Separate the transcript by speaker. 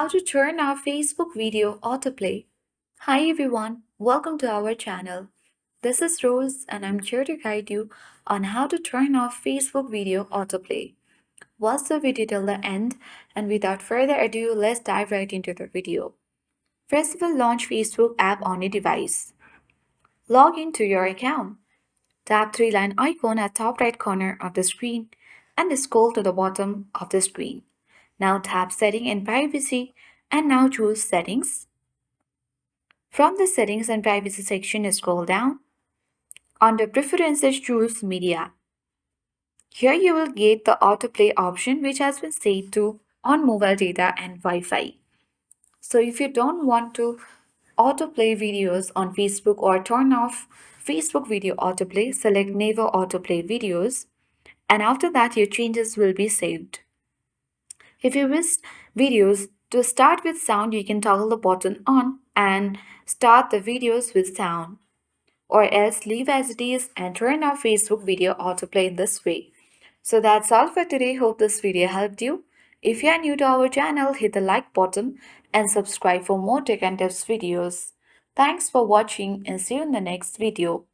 Speaker 1: How to turn off Facebook video autoplay. Hi everyone, welcome to our channel. This is Rose and I'm here to guide you on how to turn off Facebook video autoplay. Watch the video till the end, and without further ado, let's dive right into the video. First, we'll launch Facebook app on your device. Log into your account. Tap three-line icon at top right corner of the screen and scroll to the bottom of the screen. Now tap Setting and Privacy and now choose Settings. From the Settings and Privacy section, scroll down. Under Preferences, choose Media. Here you will get the autoplay option which has been set to on mobile data and Wi-Fi. So if you don't want to autoplay videos on Facebook or turn off Facebook video autoplay, select Never Autoplay Videos, and after that your changes will be saved. If you wish videos to start with sound, you can toggle the button on and start the videos with sound, or else leave as it is and turn off Facebook video autoplay in this way. So that's all for today. Hope this video helped you. If you are new to our channel, hit the like button and subscribe for more tech and tips videos. Thanks for watching and see you in the next video.